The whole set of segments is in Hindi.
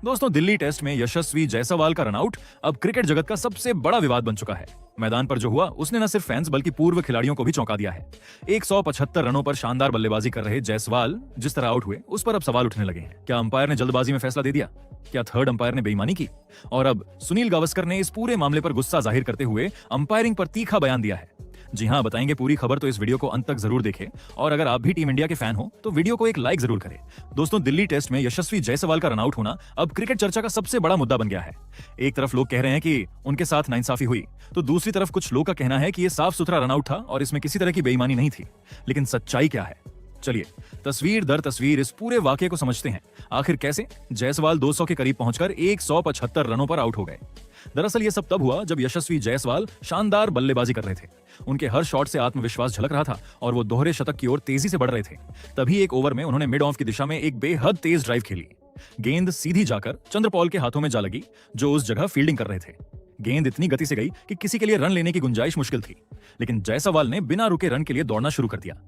दोस्तों, दिल्ली टेस्ट में यशस्वी जायसवाल का रनआउट अब क्रिकेट जगत का सबसे बड़ा विवाद बन चुका है। मैदान पर जो हुआ उसने न सिर्फ फैंस बल्कि पूर्व खिलाड़ियों को भी चौंका दिया है। 175 रनों पर शानदार बल्लेबाजी कर रहे जायसवाल जिस तरह आउट हुए उस पर अब सवाल उठने लगे हैं। क्या अंपायर ने जल्दबाजी में फैसला दे दिया? क्या थर्ड अंपायर ने बेईमानी की? और अब सुनील गावस्कर ने इस पूरे मामले पर गुस्सा जाहिर करते हुए अंपायरिंग पर तीखा बयान दिया है। जी हाँ, बताएंगे पूरी खबर, तो इस वीडियो को अंत तक जरूर देखें। और अगर आप भी टीम इंडिया के फैन हो तो वीडियो को एक लाइक जरूर करें। दोस्तों, दिल्ली टेस्ट में यशस्वी जायसवाल का रनआउट होना अब क्रिकेट चर्चा का सबसे बड़ा मुद्दा बन गया है। एक तरफ लोग कह रहे हैं कि उनके साथ नाइंसाफी हुई, तो दूसरी तरफ कुछ लोग का कहना है कि यह साफ सुथरा रनआउट था और इसमें किसी तरह की बेईमानी नहीं थी। लेकिन सच्चाई क्या है? चलिए तस्वीर दर तस्वीर इस पूरे वाकये को समझते हैं। आखिर कैसे जायसवाल 200 के करीब पहुंचकर 175 रनों पर आउट हो गए। दरअसल ये सब तब हुआ जब यशस्वी जायसवाल शानदार बल्लेबाजी कर रहे थे। उनके हर शॉट से आत्मविश्वास झलक रहा था और वो दोहरे शतक की ओर तेजी से बढ़ रहे थे। तभी एक ओवर में उन्होंने मिड ऑफ की दिशा में एक बेहद तेज ड्राइव खेली। गेंद सीधी जाकर चंद्रपॉल के हाथों में जा लगी, जो उस जगह फील्डिंग कर रहे थे। गेंद इतनी गति से गई कि किसी के लिए रन लेने की गुंजाइश मुश्किल थी, लेकिन जायसवाल ने बिना रुके रन के लिए दौड़ना शुरू कर दिया।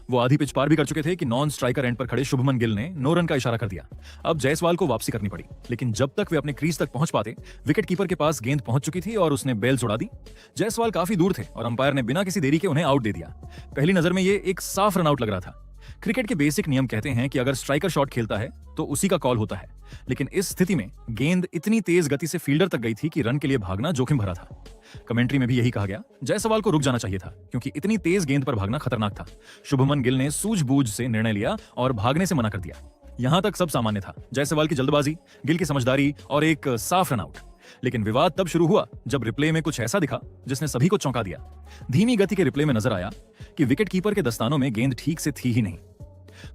वो आधी पिच पार भी कर चुके थे कि नॉन स्ट्राइकर एंड पर खड़े शुभमन गिल ने 9 रन का इशारा कर दिया। अब जायसवाल को वापसी करनी पड़ी, लेकिन जब तक वे अपने क्रीज तक पहुंच पाते, विकेट कीपर के पास गेंद पहुंच चुकी थी और उसने बेल्स उड़ा दी। जायसवाल काफी दूर थे और अंपायर ने बिना किसी देरी के उन्हें आउट दे दिया। पहली नजर में ये एक साफ रन आउट लग रहा था। क्रिकेट के बेसिक नियम कहते हैं कि अगर स्ट्राइकर शॉट खेलता है तो उसी का कॉल होता है, लेकिन इस स्थिति में गेंद इतनी तेज गति से फील्डर तक गई थी कि रन के लिए भागना जोखिम भरा था। कमेंट्री में भी यही कहा गया, जायसवाल को रुक जाना चाहिए था क्योंकि इतनी तेज गेंद पर भागना खतरनाक था। शुभमन गिल ने सूझबूझ से निर्णय लिया और भागने से मना कर दिया। यहां तक सब सामान्य था, जायसवाल की जल्दबाजी, गिल की समझदारी और एक साफ रन आउट। लेकिन विवाद तब शुरू हुआ जब रिप्ले में कुछ ऐसा दिखा जिसने सभी को चौंका दिया। धीमी गति के रिप्ले में नजर आया कि विकेट कीपर के दस्तानों में गेंद ठीक से थी ही नहीं।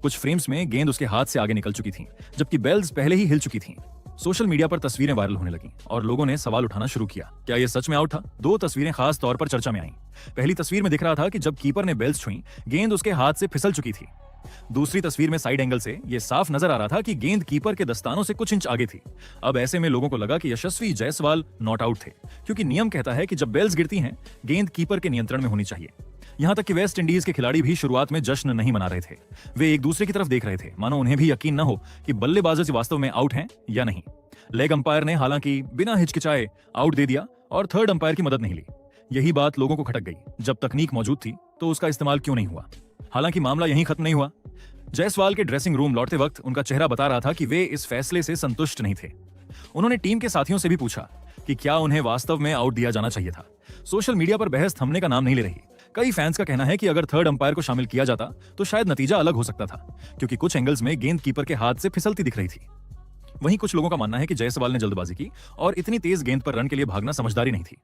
कुछ फ्रेम्स में गेंद उसके हाथ से आगे निकल चुकी थी, जबकि बेल्स पहले ही हिल चुकी थीं। सोशल मीडिया पर तस्वीरें वायरल होने लगीं और लोगों ने सवाल उठाना शुरू किया, क्या यह सच में आउट था? 2 तस्वीरें खास तौर पर चर्चा में आईं। पहली तस्वीर में दिख रहा था कि जब कीपर ने बेल्स छुई, गेंद उसके हाथ से फिसल चुकी थी। दूसरी तस्वीर में साइड एंगल से यह साफ नजर आ रहा था कि गेंद कीपर के दस्तानों से कुछ इंच आगे थी। अब ऐसे में लोगों को लगा कि यशस्वी जायसवाल नॉट आउट थे, क्योंकि नियम कहता है कि जब बेल्स गिरती हैं, गेंद कीपर के नियंत्रण में होनी चाहिए। यहां तक कि वेस्ट इंडीज के खिलाड़ी भी शुरुआत में जश्न नहीं मना रहे थे। वे एक दूसरे की तरफ देख रहे थे, मानो उन्हें भी यकीन न हो कि बल्लेबाज वास्तव में आउट हैं या नहीं। लेग अंपायर ने हालांकि बिना हिचकिचाए आउट दे दिया और थर्ड अंपायर की मदद नहीं ली। यही बात लोगों को खटक गई, जब तकनीक मौजूद थी तो उसका इस्तेमाल क्यों नहीं हुआ? हालांकि मामला यहीं खत्म नहीं हुआ। जायसवाल के ड्रेसिंग रूम लौटते वक्त उनका चेहरा बता रहा था कि वे इस फैसले से संतुष्ट नहीं थे। उन्होंने टीम के साथियों से भी पूछा कि क्या उन्हें वास्तव में आउट दिया जाना चाहिए था। सोशल मीडिया पर बहस थमने का नाम नहीं ले रही। कई फैंस का कहना है कि अगर थर्ड अंपायर को शामिल किया जाता तो शायद नतीजा अलग हो सकता था, क्योंकि कुछ एंगल्स में गेंद कीपर के हाथ से फिसलती दिख रही थी। वहीं कुछ लोगों का मानना है कि जायसवाल ने जल्दबाजी की और इतनी तेज गेंद पर रन के लिए भागना समझदारी नहीं थी।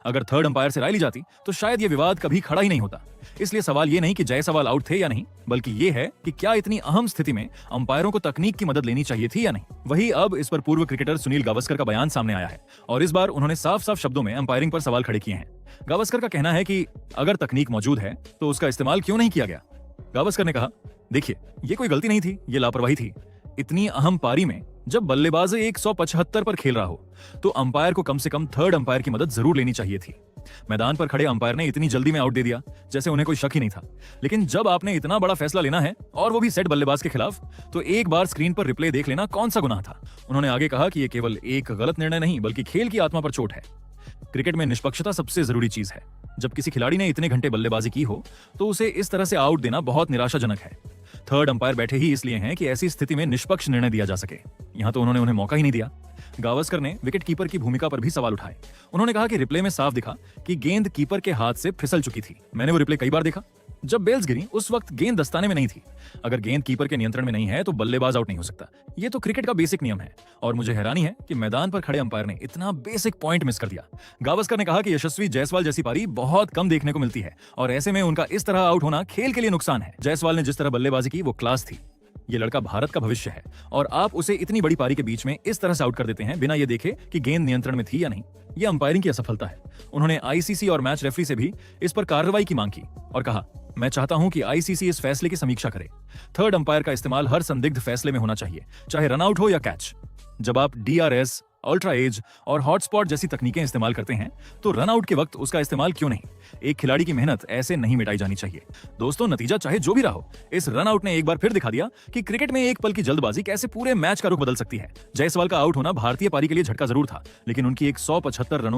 अगर थर्ड अंपायर से राय ली जाती तो शायद यह विवाद कभी खड़ा ही नहीं होता। इसलिए सवाल ये नहीं कि जायसवाल आउट थे या नहीं, बल्कि यह है कि क्या इतनी अहम स्थिति में अंपायरों को तकनीक की मदद लेनी चाहिए थी या नहीं। वही अब इस पर पूर्व क्रिकेटर सुनील गावस्कर का बयान सामने आया है और इस बार उन्होंने साफ साफ शब्दों में अंपायरिंग पर सवाल खड़े किए हैं। गावस्कर का कहना है कि अगर तकनीक मौजूद है तो उसका इस्तेमाल क्यों नहीं किया गया। गावस्कर ने कहा, देखिए, ये कोई गलती नहीं थी, ये लापरवाही थी। इतनी अहम पारी में जब बल्लेबाज 175 पर खेल रहा हो तो अंपायर को कम से कम थर्ड अंपायर की मदद जरूर लेनी चाहिए थी। मैदान पर खड़े अंपायर ने इतनी जल्दी में आउट दे दिया जैसे उन्हें कोई शक ही नहीं था। लेकिन जब आपने इतना बड़ा फैसला लेना है और वो भी सेट बल्लेबाज के खिलाफ, तो एक बार स्क्रीन पर रिप्ले देख लेना कौन सा गुनाह था। उन्होंने आगे कहा कि यह केवल एक गलत निर्णय नहीं बल्कि खेल की आत्मा पर चोट है। क्रिकेट में निष्पक्षता सबसे जरूरी चीज है। जब किसी खिलाड़ी ने इतने घंटे बल्लेबाजी की हो तो उसे इस तरह से आउट देना बहुत निराशाजनक है। थर्ड अंपायर बैठे ही इसलिए हैं कि ऐसी स्थिति में निष्पक्ष निर्णय दिया जा सके। यहां तो उन्होंने उन्हें मौका ही नहीं दिया। गावस्कर ने विकेट कीपर की भूमिका पर भी सवाल उठाए। उन्होंने कहा कि रिप्ले में साफ दिखा कि गेंद कीपर के हाथ से फिसल चुकी थी। मैंने वो रिप्ले कई बार देखा। जब बेल्स गिरी उस वक्त गेंद दस्ताने में नहीं थी। अगर गेंद कीपर के नियंत्रण में नहीं है तो बल्लेबाज आउट नहीं हो सकता। ये तो क्रिकेट का बेसिक नियम है और मुझे हैरानी है कि मैदान पर खड़े अंपायर ने इतना बेसिक पॉइंट मिस कर दिया। गावस्कर ने कहा कि यशस्वी जायसवाल जैसी पारी बहुत कम देखने को मिलती है और ऐसे में उनका इस तरह आउट होना खेल के लिए नुकसान है। जायसवाल ने जिस तरह बल्लेबाजी की वो क्लास थी। ये लड़का भारत का भविष्य है और आप उसे इतनी बड़ी पारी के बीच में इस तरह से आउट कर देते हैं बिना ये देखे कि गेंद नियंत्रण में थी या नहीं। ये अंपायरिंग की असफलता है। उन्होंने आईसीसी और मैच रेफरी से भी इस पर कार्रवाई की मांग की और कहा, मैं चाहता हूं कि आईसीसी इस फैसले की समीक्षा करे। थर्ड अंपायर का इस्तेमाल हर संदिग्ध फैसले में होना चाहिए, चाहे रनआउट हो या कैच। जब आप डीआरएस, अल्ट्रा एज और हॉटस्पॉट जैसी तकनीकें इस्तेमाल करते हैं, तो रन आउट के वक्त उसका इस्तेमाल क्यों नहीं? एक खिलाड़ी की मेहनत ऐसे नहीं मिटाई जानी चाहिए। दोस्तों, नतीजा चाहे जो भी रहा हो, इस रन आउट ने एक बार फिर दिखा दिया कि क्रिकेट में एक पल की जल्दबाजी कैसे पूरे मैच का रुख बदल सकती है। जायसवाल का आउट होना भारतीय पारी के लिए झटका जरूर था, लेकिन उनकी 175 रनों की